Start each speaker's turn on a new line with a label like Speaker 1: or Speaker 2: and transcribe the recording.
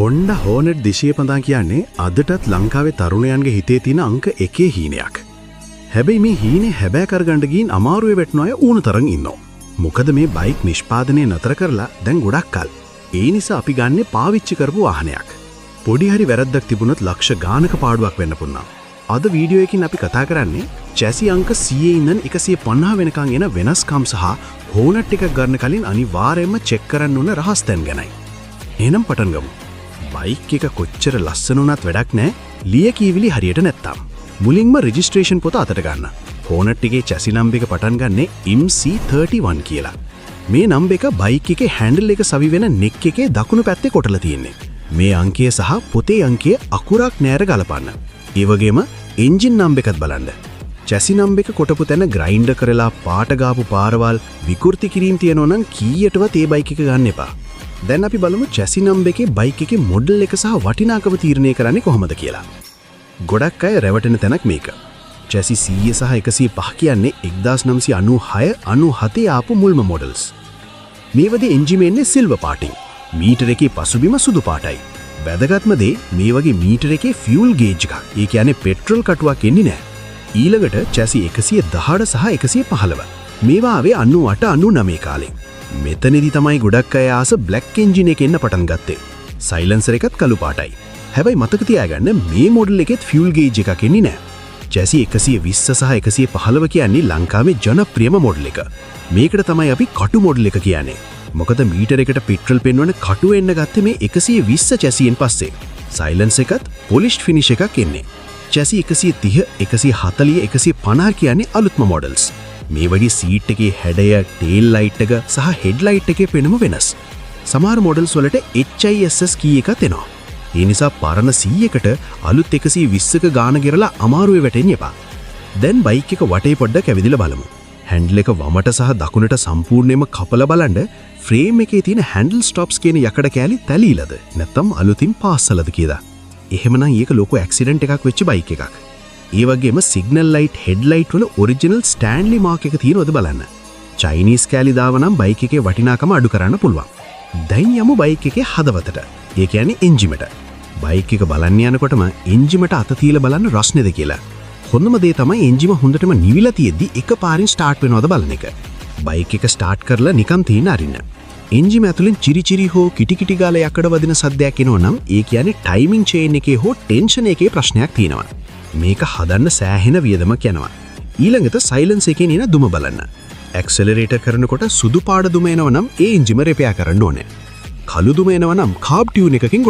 Speaker 1: Honda Hornet දිශය පඳා කියන්නේ අදටත් ලංකාවේ තරුණයන්ගේ හිතේ තියෙන අංක 1 හීනයක්. හැබැයි මේ හීනේ හැබෑ කරගන්න ගින් අමාරුවේ වැටෙන අය ඌණ තරම් ඉන්නවා. මොකද මේ බයික් නිෂ්පාදනය නතර කරලා දැන් ගොඩක් කල්. ඒ නිසා අපි ගන්නේ පාවිච්චි කරපු වාහනයක්. පොඩි හරි වැරද්දක් තිබුණොත් ලක්ෂ ගානක පාඩුවක් වෙන්න පුළුවන්. අද වීඩියෝ එකකින් අපි කතා කරන්නේ චැසි අංක 100 ඉඳන් 150 වෙනකන් එන වෙනස්කම් සහ Hornet එකක් ගන්න කලින් අනිවාර්යයෙන්ම චෙක් කරන්න ඕන රහස් තැන් ගැනයි. එහෙනම් පටන් ගමු. බයික් එක කොච්චර ලස්සන වුණත් වැඩක් නැහැ ලියකියවිලි හරියට නැත්තම්. මුලින්ම රෙජිස්ට්‍රේෂන් පොත අතට ගන්න. Hornet එකේ චැසි නම්බර් එක පටන් ගන්නේ MC31 කියලා. මේ නම්බර් එක බයික් එකේ හැන්ඩල් එක සවි වෙන නෙක් එකේ දකුණු පැත්තේ කොටලා තියෙන්නේ. මේ අංකය සහ පොතේ අංකය අකුරක් නෑර ගලපන්න. ඒ වගේම එන්ජින් නම්බර් එකත් බලන්න. චැසි නම්බර් එක කොටපු තැන ග්‍රයින්ඩර් කරලා පාට ගාපු පාරවල් විකෘති කිරීම තියෙනවා නම් කීයටවත් ඒ බයික් එක ගන්න එපා. දැන් අපි බලමු චැසි නම්බර් එකේ බයික් එකේ මොඩල් එක සහ වටිනාකම තීරණය කරන්නේ කොහොමද කියලා. ගොඩක් අය රැවටෙන තැනක් මේක. චැසි 100 සහ 105 කියන්නේ 1996 97 ආපු මුල්ම මොඩල්ස්. මේවගේ එන්ජින් එන්නේ සිල්වර් පාටින්. මීටර එකේ පසුබිම සුදු පාටයි. වැදගත්ම දේ මේ වගේ මීටර එකේ ෆියුල් ගේජ් එකක්. ඒ කියන්නේ පෙට්‍රල් කටුවක් එන්නේ නැහැ. ඊළඟට චැසි 118 සහ 115. මේවා ආවේ 98 99 කාලේ. මෙතනදි තමයි ගොඩක් අය ආස බ්ලැක් එන්ජින් එක එන්න පටන් ගත්තේ. සයිලන්සර් එකත් කළු පාටයි. හැබැයි මතක තියාගන්න මේ මොඩල් එකෙත් ෆියුල් ගේජ් එකක් එන්නේ නැහැ. චැසි 120 සහ 115 කියන්නේ ලංකාවේ ජනප්‍රියම මොඩල් එක. මේකට තමයි අපි කටු මොඩල් එක කියන්නේ. මොකද මීටර එකට පෙට්‍රල් පෙන්වන කටු එන්න ගත්තේ මේ 120 චැසියෙන් පස්සේ. සයිලන්ස් එකත් පොලිෂ්ඩ් ෆිනිෂ් එකක් එන්නේ. චැසි 130, 140, 150 කියන්නේ අලුත්ම මොඩල්ස්. මේ වගේ සීට් එකේ හැඩය, ටේල් ලයිට් එක සහ හෙඩ් ලයිට් එකේ පෙනුම වෙනස්. සමහර මොඩල්ස් වලට HISS කී එකක් එනවා. ඒ නිසා පරණ 100කට අලුත් 120ක ගාන ගෙරලා අමාරුවේ වැටෙන්න එපා. දැන් බයික් එක වටේ පොඩ්ඩක් ඇවිදලා බලමු. හැන්ඩල් එක වමට සහ දකුණට සම්පූර්ණයෙන්ම කපලා බලන්න ෆ්‍රේම් එකේ තියෙන හැන්ඩල් ස්ටොප්ස් කියන යකඩ කෑලි තැලීලාද නැත්නම් අලුතින් පාස්සලද කියලා. එහෙමනම් ඒක ලොකු ඇක්සිඩන්ට් එකක් වෙච්ච බයික් එකක්. ඒ වගේම සිග්නල් ලයිට් හෙඩ් ලයිට් වල ඔරිජිනල් ස්ටෑන්ලි මාක් එක තියෙනවද බලන්න. චයිනීස් කෑලි දාවනම් බයික් එකේ වටිනාකම අඩු කරන්න පුළුවන්. දැන් යමු බයික් එකේ හදවතට. ඒ කියන්නේ එන්ජිමට. බයික් එක බලන්න යනකොටම එන්ජිමට අත තියලා බලන්න රස්නේද කියලා. හොඳම දේ තමයි එන්ජිම හොඳටම නිවිලා තියෙද්දි එකපාරින් ස්ටාර්ට් වෙනවද බලන එක. බයික් එක ස්ටාර්ට් කරලා නිකන් තියන අරින්න. එන්ජිම ඇතුලෙන් චිරි හෝ කිටි ගාලා යකඩ වදින සද්දයක් එනවනම් ඒ කියන්නේ ටයිමින් චේන් එකේ හෝ ටෙන්ෂන් එකේ ප්‍රශ්නයක් තියෙනවා. මේක හදන්න සෑහෙන වියදමක් යනවා. ඊළඟට සයිලන්ස් එකේ එන දුම බලන්න. ඇක්සලරේටර් කරනකොට සුදු පාට දුම එනවා නම් ඒ එන්ජිම රිපෙයාර් කරන්න ඕනේ. කළු දුම එනවා නම් කාබ් ටියුන් එකකින්